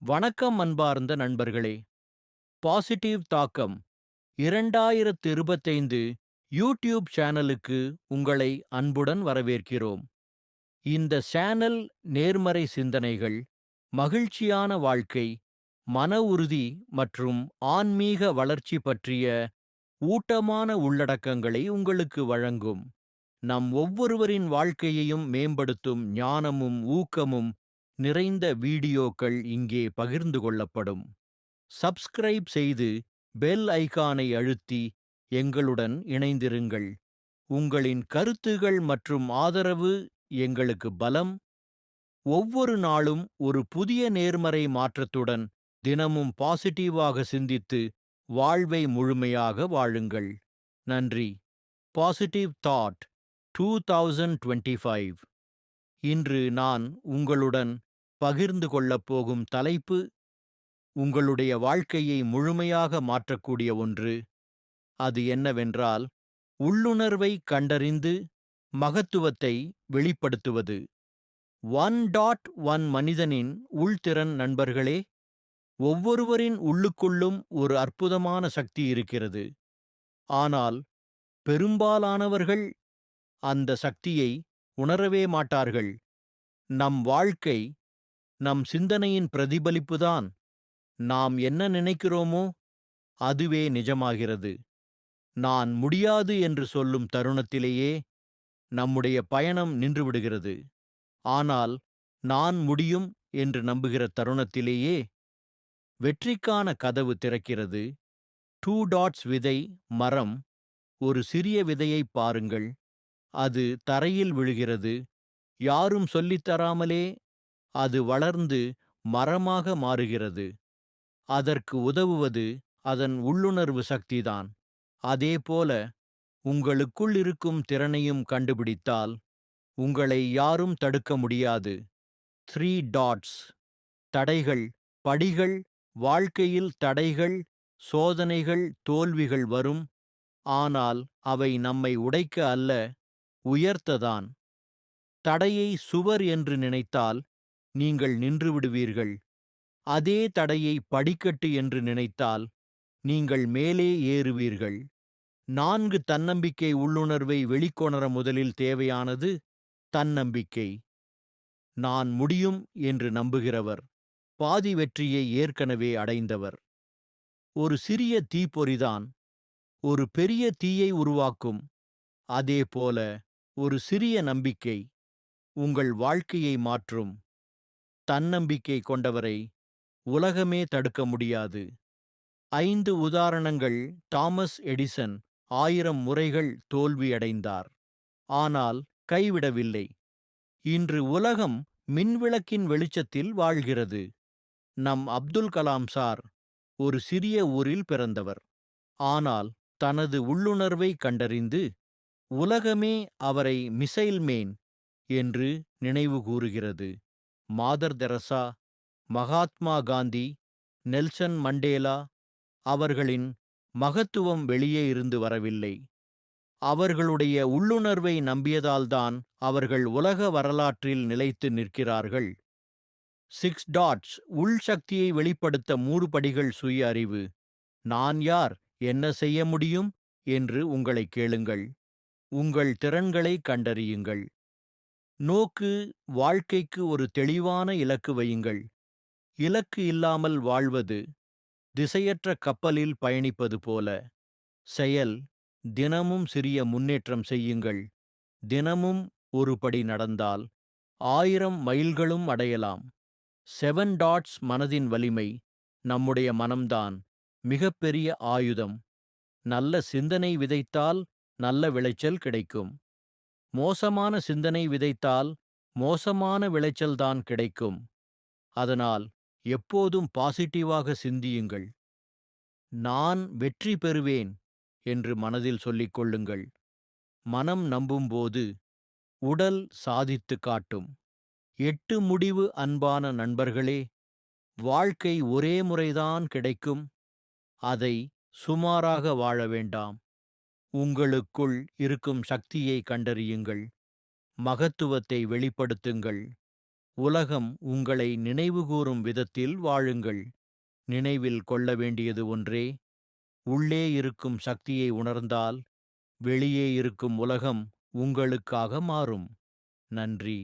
வணக்கம் அன்பார்ந்த நண்பர்களே. பாசிட்டிவ் தாக்கம் 2025 யூடியூப் சேனலுக்கு உங்களை அன்புடன் வரவேற்கிறோம். இந்த சேனல் நேர்மறை சிந்தனைகள், மகிழ்ச்சியான வாழ்க்கை, மன உறுதி மற்றும் ஆன்மீக வளர்ச்சி பற்றிய ஊட்டமான உள்ளடக்கங்களை உங்களுக்கு வழங்கும். நம் ஒவ்வொருவரின் வாழ்க்கையையும் மேம்படுத்தும் ஞானமும் ஊக்கமும் நிறைந்த வீடியோக்கள் இங்கே பகிர்ந்து கொள்ளப்படும். சப்ஸ்கிரைப் செய்து பெல் ஐகானை அழுத்தி எங்களுடன் இணைந்திருங்கள். உங்களின் கருத்துகள் மற்றும் ஆதரவு எங்களுக்கு பலம். ஒவ்வொரு நாளும் ஒரு புதிய நேர்மறை மாற்றத்துடன் தினமும் பாசிட்டிவாக சிந்தித்து வாழ்வை முழுமையாக வாழுங்கள். நன்றி. Positive thought 2025. இன்று நான் உங்களுடன் பகிர்ந்து கொள்ளப் போகும் தலைப்பு உங்களுடைய வாழ்க்கையை முழுமையாக மாற்றக்கூடிய ஒன்று. அது என்னவென்றால், உள்ளுணர்வை கண்டறிந்து மகத்துவத்தை வெளிப்படுத்துவது. 1.1 மனிதனின் உள்திறன். நண்பர்களே, ஒவ்வொருவரின் உள்ளுக்குள்ளும் ஒரு அற்புதமான சக்தி இருக்கிறது. ஆனால் பெரும்பாலானவர்கள் அந்த சக்தியை உணரவே மாட்டார்கள். நம் வாழ்க்கை நம் சிந்தனையின் பிரதிபலிப்புதான். நாம் என்ன நினைக்கிறோமோ அதுவே நிஜமாகிறது. நான் முடியாது என்று சொல்லும் தருணத்திலேயே நம்முடைய பயணம் நின்றுவிடுகிறது. ஆனால் நான் முடியும் என்று நம்புகிற தருணத்திலேயே வெற்றிக்கான கதவு திறக்கிறது. 2 டாட்ஸ் விதை மரம். ஒரு சிறிய விதையைப் பாருங்கள். அது தரையில் விழுகிறது. யாரும் சொல்லித்தராமலே அது வளர்ந்து மரமாக மாறுகிறது. அதற்கு உதவுவது அதன் உள்ளுணர்வு சக்திதான். அதேபோல உங்களுக்குள் இருக்கும் திறனையும் கண்டுபிடித்தால் உங்களை யாரும் தடுக்க முடியாது. 3 டாட்ஸ். தடைகள், படிகள். வாழ்க்கையில் தடைகள், சோதனைகள், தோல்விகள் வரும். ஆனால் அவை நம்மை உடைக்க அல்ல, உயர்த்ததான். தடையை சுவர் என்று நினைத்தால் நீங்கள் நின்று விடுவீர்கள். அதே தடையை படிக்கட்டு என்று நினைத்தால் நீங்கள் மேலே ஏறுவீர்கள். 4 தன்னம்பிக்கை உள்ளுணர்வை வெளிக்கொணர முதலில் தேவையானது தன்னம்பிக்கை. நான் முடியும் என்று நம்புகிறவர் பாதி வெற்றியை ஏற்கனவே அடைந்தவர். ஒரு சிறிய தீப்பொறிதான் ஒரு பெரிய தீயை உருவாக்கும். அதேபோல ஒரு சிறிய நம்பிக்கை உங்கள் வாழ்க்கையை மாற்றும். தன்னம்பிக்கை கொண்டவரை உலகமே தடுக்க முடியாது. 5 உதாரணங்கள். தாமஸ் எடிசன் 1000 முறைகள் தோல்வியடைந்தார். ஆனால் கைவிடவில்லை. இன்று உலகம் மின்விளக்கின் வெளிச்சத்தில் வாழ்கிறது. நம் அப்துல் கலாம் சார் ஒரு சிறிய ஊரில் பிறந்தவர். ஆனால் தனது உள்ளுணர்வை கண்டறிந்து உலகமே அவரை மிசைல் மேன் என்று நினைவு கூறுகிறது. Mother Teresa, Mahatma Gandhi, Nelson Mandela அவர்களின் மகத்துவம் வெளியே இருந்து வரவில்லை. அவர்களுடைய உள்ளுணர்வை நம்பியதால்தான் அவர்கள் உலக வரலாற்றில் நிலைத்து நிற்கிறார்கள். 6 டாட்ஸ். உள் சக்தியை வெளிப்படுத்த 3 படிகள். சுய அறிவு. நான் யார், என்ன செய்ய முடியும் என்று உங்களை கேளுங்கள். உங்கள் திறன்களை கண்டறியுங்கள். நோக்கு. வாழ்க்கைக்கு ஒரு தெளிவான இலக்கு வையுங்கள். இலக்கு இல்லாமல் வாழ்வது திசையற்ற கப்பலில் பயணிப்பது போல. செயல். தினமும் சிறிய முன்னேற்றம் செய்யுங்கள். தினமும் ஒரு படி நடந்தால் 1000 மைல்களும் அடையலாம். 7 டாட்ஸ். மனதின் வலிமை. நம்முடைய மனம்தான் மிகப்பெரிய ஆயுதம். நல்ல சிந்தனை விதைத்தால் நல்ல விளைச்சல் கிடைக்கும். மோசமான சிந்தனை விதைத்தால் மோசமான விளைச்சல்தான் கிடைக்கும். அதனால் எப்போதும் பாசிட்டிவாக சிந்தியுங்கள். நான் வெற்றி பெறுவேன் என்று மனதில் சொல்லிக் கொள்ளுங்கள். மனம் நம்பும்போது உடல் சாதித்து காட்டும். 8 முடிவு. அன்பான நண்பர்களே, வாழ்க்கை ஒரே முறைதான் கிடைக்கும். அதை சுமாராக வாழ வேண்டாம். உங்களுக்குள் இருக்கும் சக்தியை கண்டறியுங்கள். மகத்துவத்தை வெளிப்படுத்துங்கள். உலகம் உங்களை நினைவுகூரும் விதத்தில் வாழுங்கள். நினைவில் கொள்ள வேண்டியது ஒன்றே: உள்ளே இருக்கும் சக்தியை உணர்ந்தால் வெளியே இருக்கும் உலகம் உங்களுக்காக மாறும். நன்றி.